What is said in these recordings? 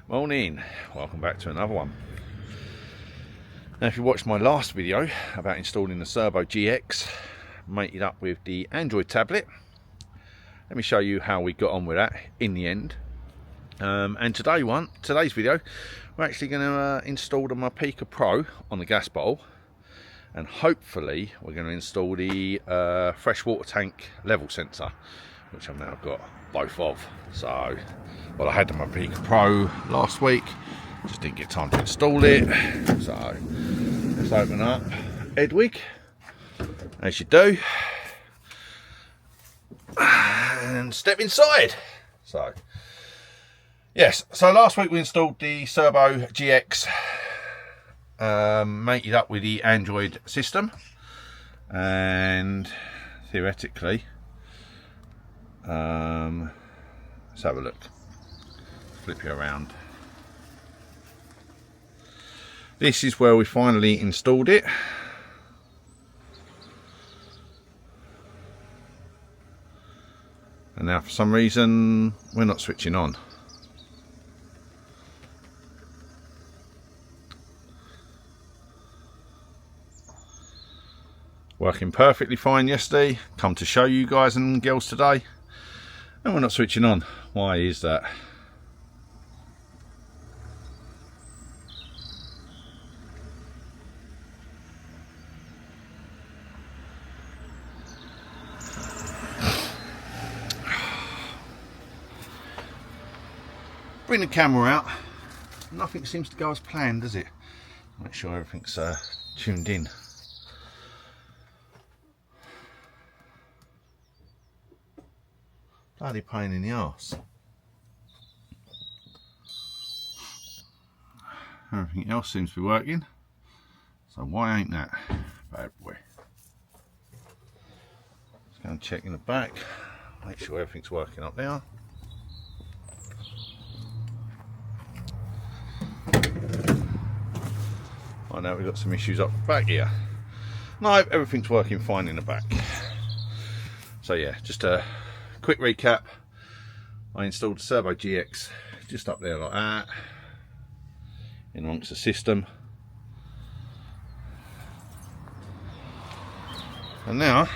Morning, welcome back to another one. Now, if you watched my last video about installing the Cerbo GX mated up with the Android tablet, let me show you how we got on with that in the end. And today's video, we're actually going to install the Mapika Pro on the gas bottle, and hopefully we're going to install the freshwater tank level sensor, which I've now got both of. So, well, I had the Mapika Pro last week, just didn't get time to install it. So let's open up Edwig, as you do, and step inside. So yes, so last week we installed the Cerbo GX mated up with the Android system, and theoretically, let's have a look. Flip you around. This is where we finally installed it. And now for some reason we're not switching on. Working perfectly fine yesterday. Come to show you guys and girls today, and we're not switching on. Why is that? Bring the camera out. Nothing seems to go as planned, does it? Make sure everything's tuned in. Bloody pain in the arse. Everything else seems to be working, so why ain't that? Bad boy. Let's go and check in the back, make sure everything's working up there. I know we've got some issues up back here. No, everything's working fine in the back. So yeah, just a quick recap. I installed the Cerbo GX just up there like that, in amongst the system. And now,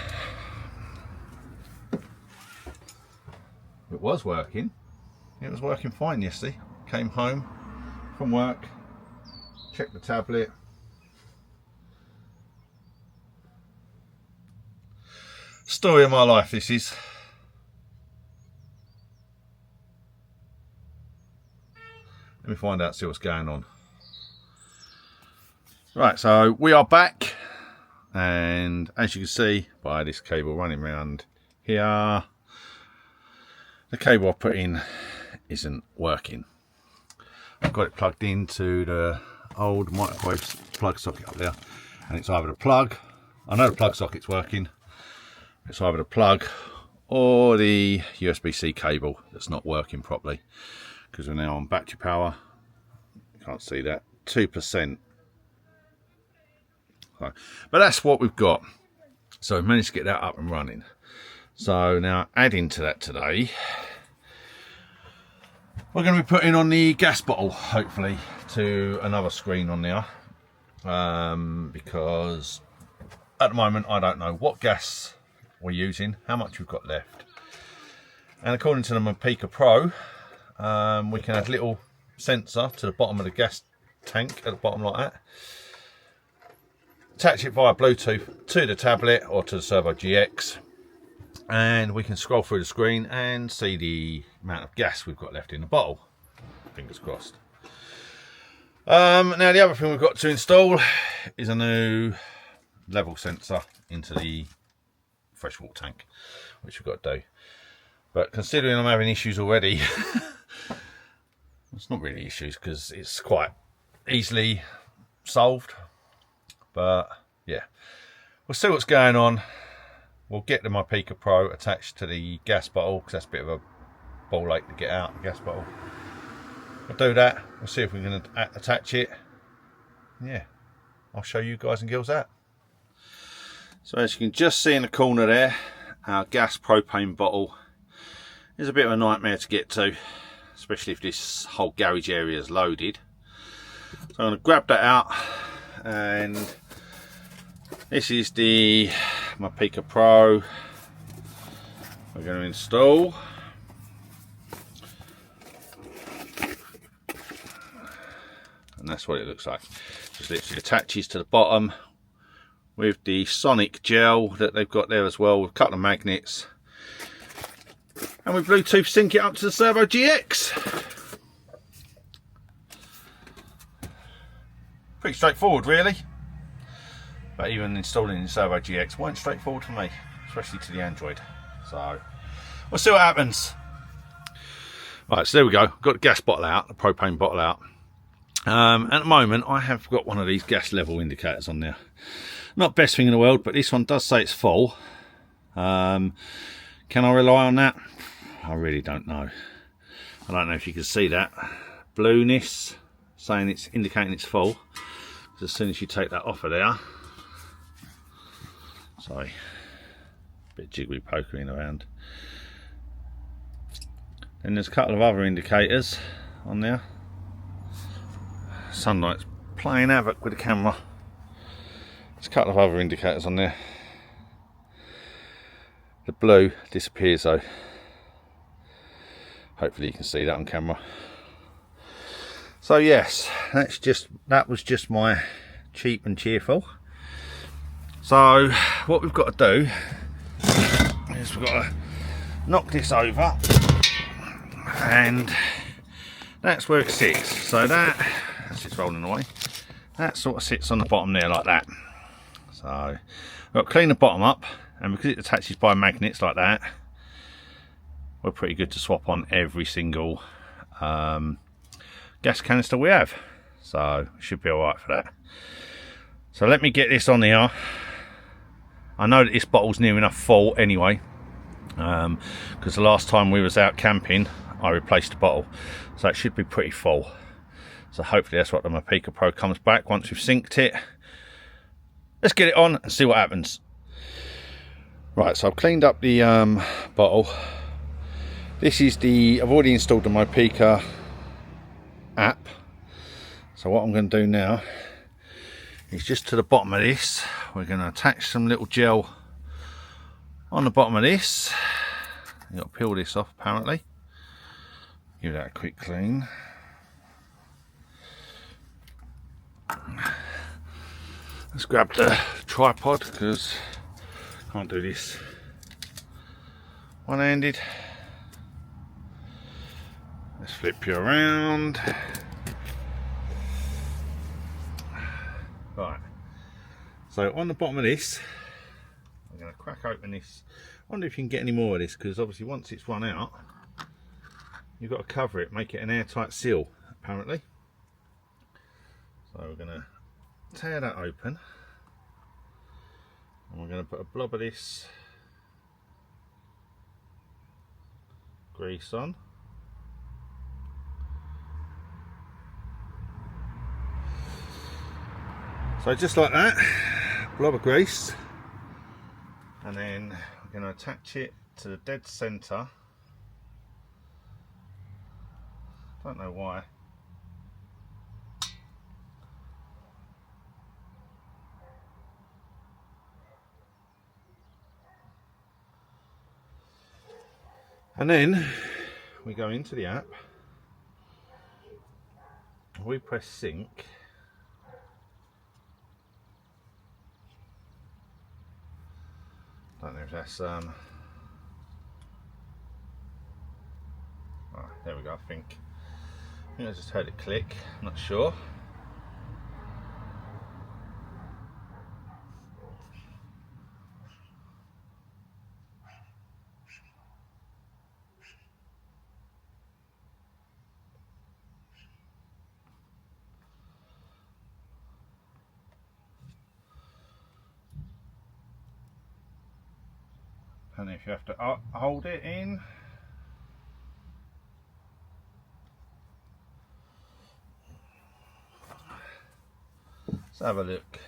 it was working. It was working fine yesterday. Came home from work, checked the tablet. Story of my life, this is. Let me find out, see what's going on. Right, so we are back, and as you can see by this cable running around here, the cable I put in isn't working. I've got it plugged into the old microwave plug socket up there, and it's either the plug, I know the plug socket's working, it's either the plug or the USB-C cable that's not working properly, because we're now on battery power. Can't see that, 2%. So, but that's what we've got. So we've managed to get that up and running. So now, adding to that today, we're going to be putting on the gas bottle, hopefully, to another screen on there, because at the moment I don't know what gas we're using, how much we've got left, and according to the Mapika Pro, we can add little sensor to the bottom of the gas tank at the bottom like that, attach it via Bluetooth to the tablet or to the Cerbo GX, and we can scroll through the screen and see the amount of gas we've got left in the bottle. Fingers crossed. Now the other thing we've got to install is a new level sensor into the freshwater tank, which we've got to do. But considering I'm having issues already, it's not really issues because it's quite easily solved. But yeah, we'll see what's going on. We'll get the Mapika Pro attached to the gas bottle, because that's a bit of a ball ache to get out the gas bottle. We'll do that. We'll see if we can attach it. Yeah, I'll show you guys and girls that. So as you can just see in the corner there, our gas propane bottle is a bit of a nightmare to get to. especially if this whole garage area is loaded. So I'm going to grab that out, and this is my Pika Pro we're going to install. And that's what it looks like. Just literally attaches to the bottom with the sonic gel that they've got there as well, with a couple of magnets. And we Bluetooth sync it up to the Cerbo GX. Pretty straightforward really. But even installing the Cerbo GX weren't straightforward for me, especially to the Android. So we'll see what happens. Right, so there we go. Got the gas bottle out, the propane bottle out. At the moment I have got one of these gas level indicators on there. Not best thing in the world, but this one does say it's full. Can I rely on that? I really don't know. I don't know if you can see that blueness saying it's indicating it's full. As soon as you take that off of there, sorry, a bit jiggly pokering around. Then there's a couple of other indicators on there. Sunlight's playing havoc with the camera. There's a couple of other indicators on there. The blue disappears though. Hopefully you can see that on camera. So yes, that was just my cheap and cheerful. So what we've got to do is we've got to knock this over, and that's where it sits. So that's just rolling away. That sort of sits on the bottom there like that. So I've got to clean the bottom up, and because it attaches by magnets like that, we're pretty good to swap on every single gas canister we have. So it should be alright for that. So let me get this on here. I know that this bottle's near enough full anyway, because the last time we was out camping I replaced the bottle, so it should be pretty full. So hopefully that's what my Pika Pro comes back once we've synced it. Let's get it on and see what happens. Right, so I've cleaned up the bottle. This is I've already installed the Pika app. So what I'm going to do now is just to the bottom of this, we're going to attach some little gel on the bottom of this. You've got to peel this off apparently. Give that a quick clean. Let's grab the tripod because I can't do this one-handed. Let's flip you around. Right, so on the bottom of this, I'm going to crack open this. I wonder if you can get any more of this, because obviously once it's run out, you've got to cover it, make it an airtight seal, apparently. So we're going to tear that open, and we're going to put a blob of this grease on. So just like that, blob of grease, and then we're going to attach it to the dead centre. Don't know why. And then we go into the app, we press sync. Don't know if that's oh, there we go. I think I just heard it click, I'm not sure. And if you have to hold it in, let's have a look.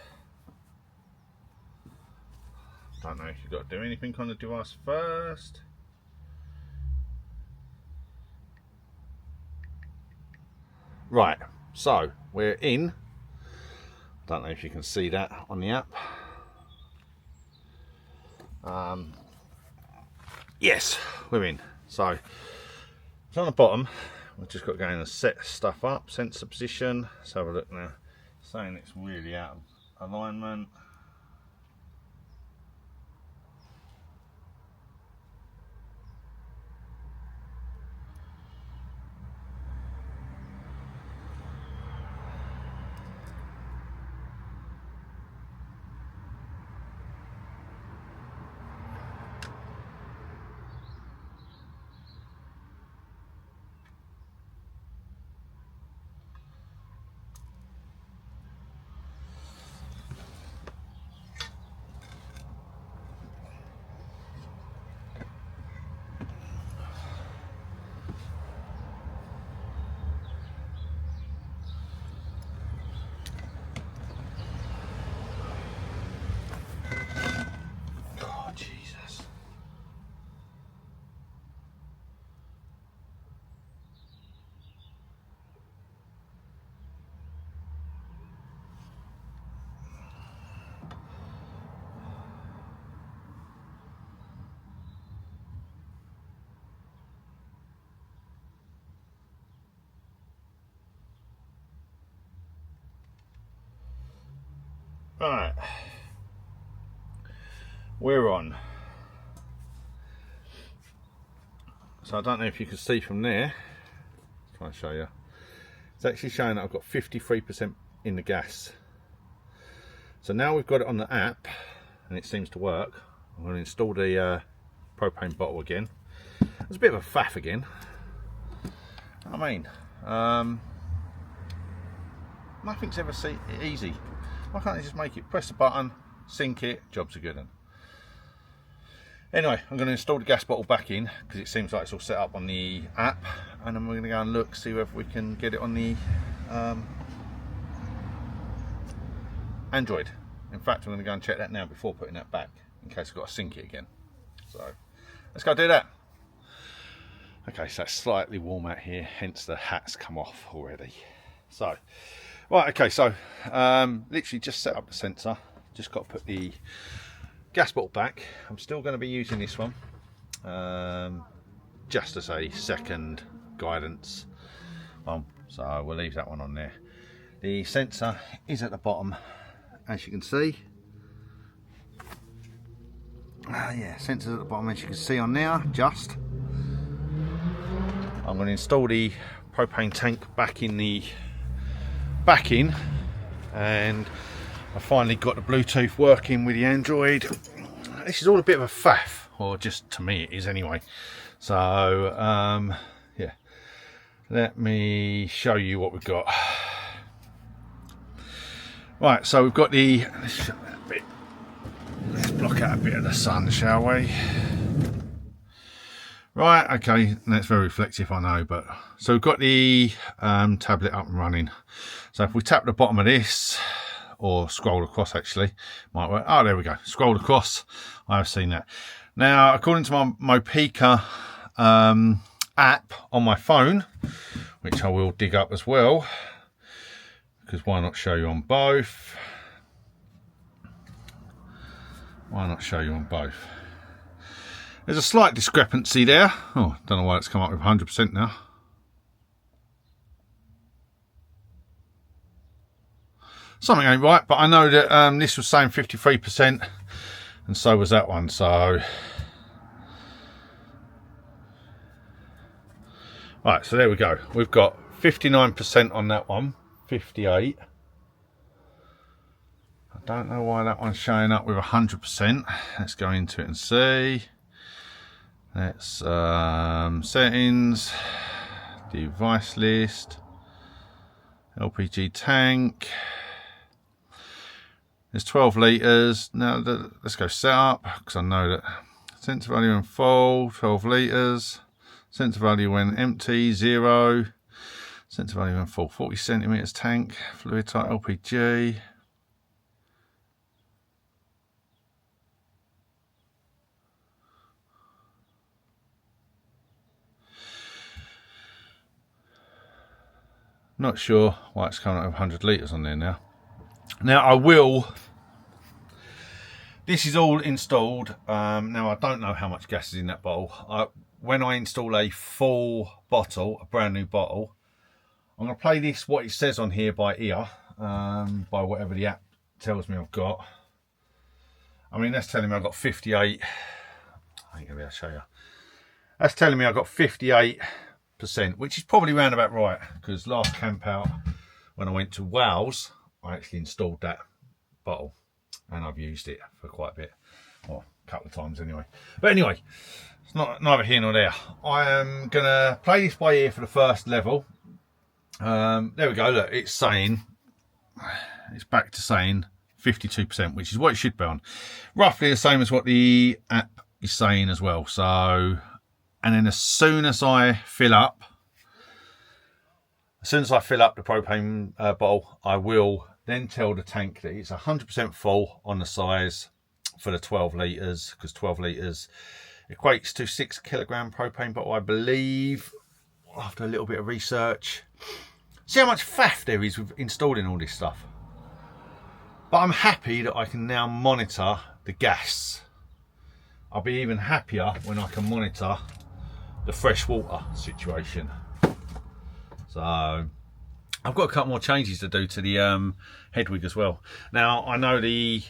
Don't know if you've got to do anything on the device first. Right, so we're in. Don't know if you can see that on the app. Yes, we're in. So it's on the bottom. We've just got to go in and set stuff up, sensor position. Let's have a look now. Saying it's really out of alignment. Oh, Jesus. Right, we're on. So I don't know if you can see from there. I'll try and show you. It's actually showing that I've got 53% in the gas. So now we've got it on the app and it seems to work. I'm going to install the propane bottle again. It's a bit of a faff again. I mean, nothing's ever easy. Why can't they just make it, press the button, sink it, jobs are good. Anyway, I'm going to install the gas bottle back in because it seems like it's all set up on the app, and then we're going to go and look, see whether we can get it on the Android. In fact, I'm going to go and check that now before putting that back, in case I've got to sync it again. So let's go do that. Okay, so it's slightly warm out here, hence the hat's come off already. So, right, okay, so literally just set up the sensor, just got to put the gas bottle back. I'm still going to be using this one just as a second guidance one, so we'll leave that one on there. The sensor is at the bottom, as you can see. Yeah, sensor's at the bottom, as you can see on there. Just I'm going to install the propane tank back in, and I finally got the Bluetooth working with the Android. This is all a bit of a faff, or just to me it is anyway. So yeah, let me show you what we've got. Right, so we've got the, let's block out a bit of the sun, shall we? Right, okay, that's very reflective, I know, but so we've got the tablet up and running. So if we tap the bottom of this, or scroll across, actually might work. Oh, there we go, scroll across. I have seen that. Now, according to my Mopeka app on my phone, which I will dig up as well, because why not show you on both? Why not show you on both? There's a slight discrepancy there. Oh, don't know why it's come up with 100% now. Something ain't right, but I know that this was saying 53%, and so was that one. So, right, so there we go. We've got 59% on that one, 58. I don't know why that one's showing up with 100%. Let's go into it and see. Let's settings, device list, LPG tank. There's 12 litres. Now let's go setup, because I know that sensor value when full, 12 litres. Sensor value when empty, 0. Sensor value when full, 40 centimetres tank. Fluid type LPG. Not sure why it's coming up with 100 litres on there now. Now I will, this is all installed. Now I don't know how much gas is in that bottle. When I install a full bottle, a brand new bottle, I'm going to play this, what it says on here by ear, by whatever the app tells me I've got. I mean, that's telling me I've got 58. I ain't going to be able to show you. That's telling me I've got 58%, which is probably round about right, because last camp out, when I went to Wales, I actually installed that bottle, and I've used it for quite a bit, well, a couple of times anyway. But anyway, it's neither here nor there. I am going to play this by ear for the first level. There we go, look, it's saying, it's back to saying 52%, which is what it should be on. Roughly the same as what the app is saying as well. So, and then as soon as I fill up the propane bottle, I will then tell the tank that it's 100% full on the size for the 12 litres, because 12 litres equates to 6 kilogram propane bottle, I believe, after a little bit of research. See how much faff there is with installing all this stuff. But I'm happy that I can now monitor the gas. I'll be even happier when I can monitor the fresh water situation. So I've got a couple more changes to do to the headwig as well. Now I know the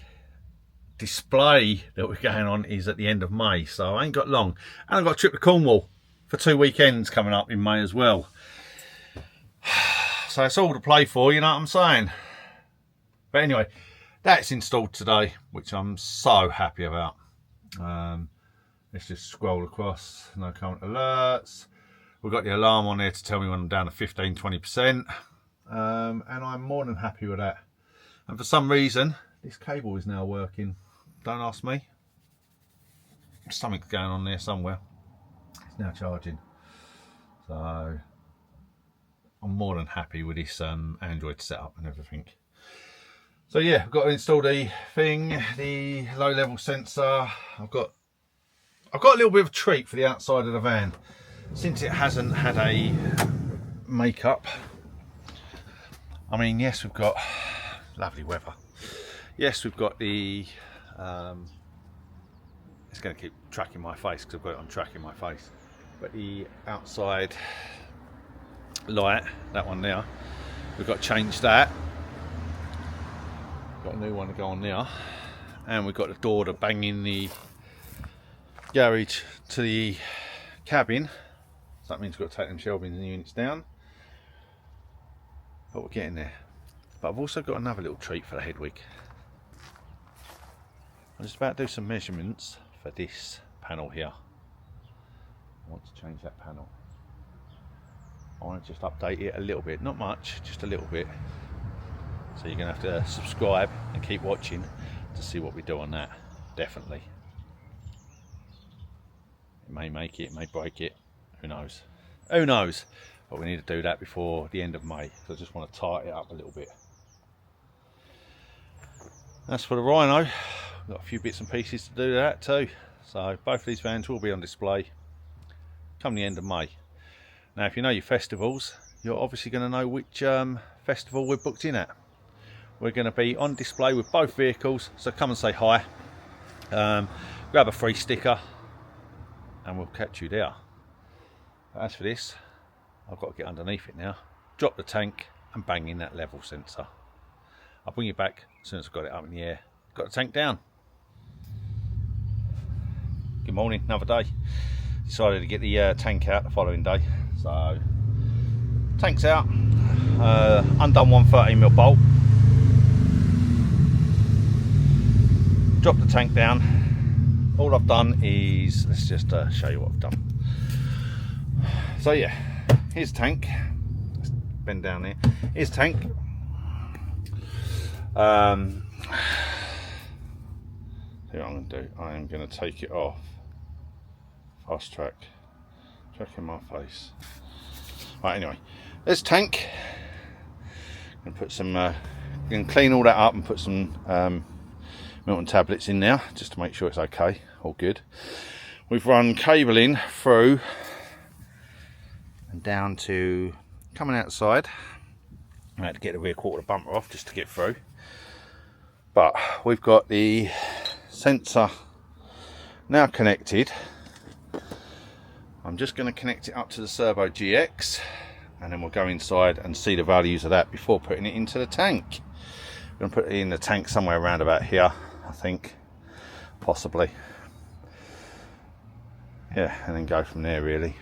display that we're going on is at the end of May, so I ain't got long. And I've got a trip to Cornwall for 2 weekends coming up in May as well. So it's all to play for, you know what I'm saying? But anyway, that's installed today, which I'm so happy about. Let's just scroll across, no current alerts. We've got the alarm on there to tell me when I'm down to 15-20%. And I'm more than happy with that. And for some reason, this cable is now working. Don't ask me. Something's going on there somewhere. It's now charging. So I'm more than happy with this Android setup and everything. So yeah, I've got to install the thing, the low level sensor. I've got a little bit of a treat for the outside of the van. Since it hasn't had a makeup. I mean, yes, we've got lovely weather. Yes, we've got the, it's going to keep tracking my face because I've got it on tracking my face. But the outside light, that one there, we've got to change that. Got a new one to go on there. And we've got the door to bang in the garage to the cabin. So that means we've got to take them shelving and units down. But we're getting there. But I've also got another little treat for the headwig. I'm just about to do some measurements for this panel here. I want to change that panel. I want to just update it a little bit, not much, just a little bit. So you're going to have to subscribe and keep watching to see what we do on that, definitely. It may make it, it may break it, who knows. Who knows? But we need to do that before the end of May, so I just want to tighten it up a little bit. As for the Rhino, we've got a few bits and pieces to do that too. So both of these vans will be on display come the end of May. Now if you know your festivals, you're obviously going to know which festival we're booked in at. We're going to be on display with both vehicles, so come and say hi. Grab a free sticker and we'll catch you there. But as for this, I've got to get underneath it now, drop the tank and bang in that level sensor. I'll bring you back as soon as I've got it up in the air. Got the tank down. Good morning, another day. Decided to get the tank out the following day. So, tank's out. Undone one 13mm bolt. Drop the tank down. All I've done is, let's just show you what I've done. So yeah, here's tank. Let's bend down there. Here's tank. See what I'm going to do. I am going to take it off. Fast track. Tracking my face. Right, anyway, there's tank. I'm going to put some. Going to clean all that up and put some Milton tablets in there just to make sure it's okay. All good. We've run cabling through and down to coming outside I had to get the rear quarter bumper off just to get through. But we've got the sensor now connected. I'm just going to connect it up to the Cerbo GX, and then we'll go inside and see the values of that before putting it into the tank. I'm going to put it in the tank somewhere around about here, I think, possibly. Yeah, and then go from there really.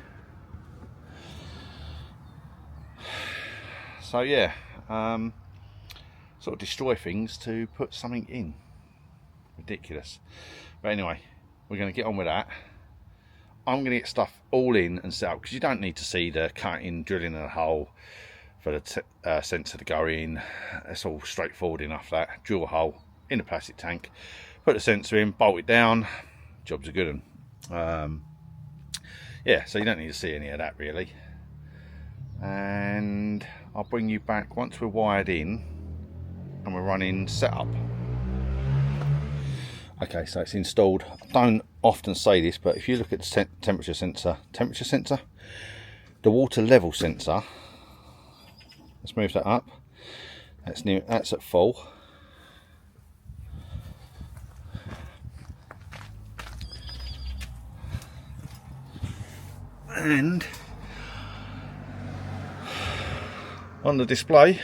So yeah, sort of destroy things to put something in. Ridiculous. But anyway, we're going to get on with that. I'm going to get stuff all in and set up, because you don't need to see the cutting, drilling a hole for the sensor to go in. It's all straightforward enough. That drill a hole in the plastic tank, put the sensor in, bolt it down, job's a good one. Yeah, so you don't need to see any of that really. And I'll bring you back once we're wired in and we're running setup. Okay, so it's installed. I don't often say this, but if you look at the temperature sensor, the water level sensor, let's move that up. That's at full. And on the display,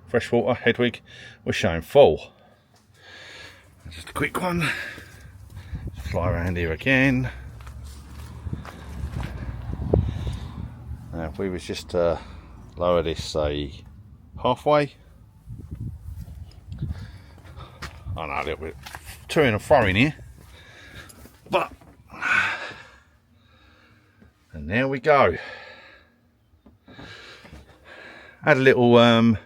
freshwater Hedwig was showing full. Just a quick one. Fly around here again. Now if we was just to lower this, say, halfway. I know, a little bit to and fro in here. But, and there we go. Had a little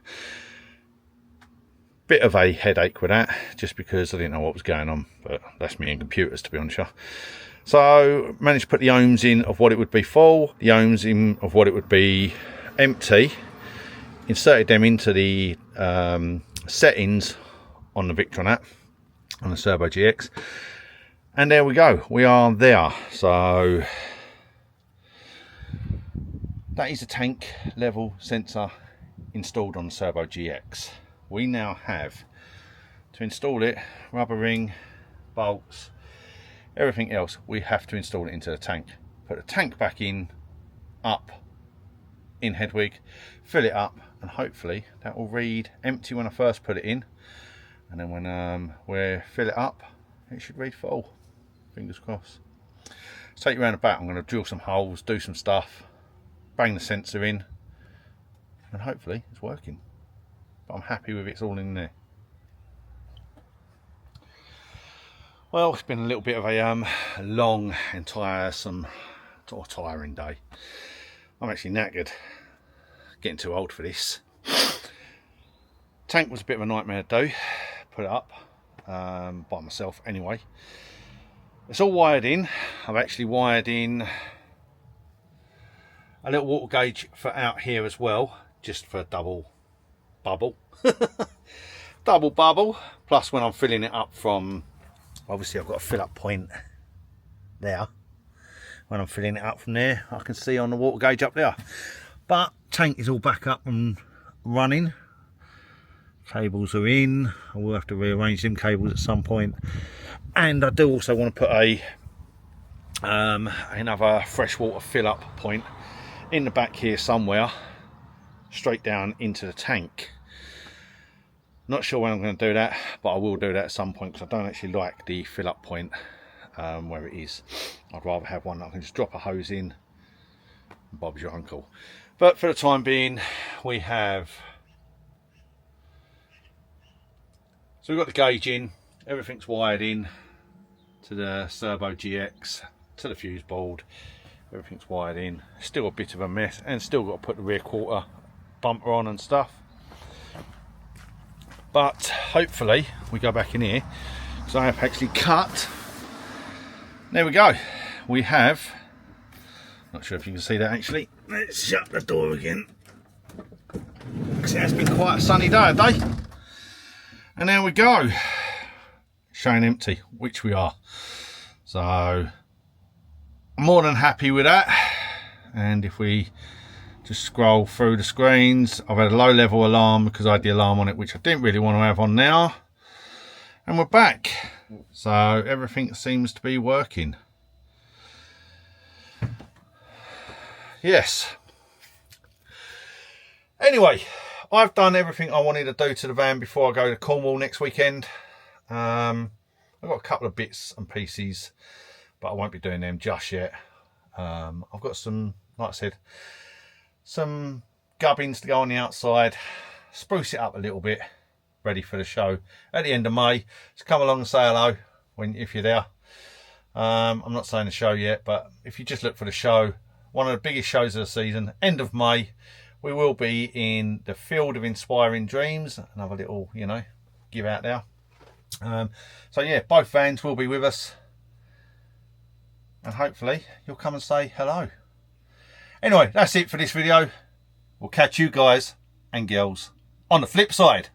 bit of a headache with that, just because I didn't know what was going on, but that's me and computers, to be honest. So managed to put the ohms in of what it would be full, the ohms in of what it would be empty, inserted them into the settings on the Victron app on the Cerbo GX, and there we go, we are there. So that is a tank level sensor installed on the Cerbo GX. We now have to install it, rubber ring, bolts, everything else. We have to install it into the tank, put the tank back in, up in Hedwig, fill it up, and hopefully that will read empty when I first put it in, and then when we fill it up, it should read full. Fingers crossed. Let's take you around the back. I'm going to drill some holes, do some stuff, bang the sensor in, and hopefully it's working. But I'm happy with it's all in there. Well, it's been a little bit of a long and tiresome or tiring day. I'm actually knackered, getting too old for this. Tank was a bit of a nightmare to do, put it up by myself anyway. It's all wired in. I've actually wired in a little water gauge for out here as well, just for double bubble. Double bubble, plus when I'm filling it up from, obviously I've got a fill up point there. When I'm filling it up from there, I can see on the water gauge up there. But tank is all back up and running. Cables are in. I will have to rearrange them cables at some point. And I do also want to put a another freshwater fill up point in the back here somewhere, straight down into the tank. Not sure when I'm going to do that, but I will do that at some point, because I don't actually like the fill up point where it is. I'd rather have one that I can just drop a hose in and Bob's your uncle. But for the time being, we have, so we've got the gauge in, everything's wired in to the Cerbo GX, to the fuse board, everything's wired in. Still a bit of a mess, and still got to put the rear quarter bumper on and stuff. But hopefully we go back in here, because I have actually cut. There we go. We have, not sure if you can see that actually. Let's shut the door again, because it has been quite a sunny day today. And there we go, showing empty, which we are. So I'm more than happy with that. And if we Just scroll through the screens. I've had a low level alarm because I had the alarm on it, which I didn't really want to have on now. And we're back. So everything seems to be working. Yes. Anyway, I've done everything I wanted to do to the van before I go to Cornwall next weekend. I've got a couple of bits and pieces, but I won't be doing them just yet. I've got some, like I said, some gubbins to go on the outside, spruce it up a little bit, ready for the show at the end of May. So come along and say hello if you're there. I'm not saying the show yet, but if you just look for the show, one of the biggest shows of the season, end of May, we will be in the Field of Inspiring Dreams. Another little, you know, give out there. So yeah, both vans will be with us, and hopefully you'll come and say hello. Anyway, that's it for this video. We'll catch you guys and girls on the flip side.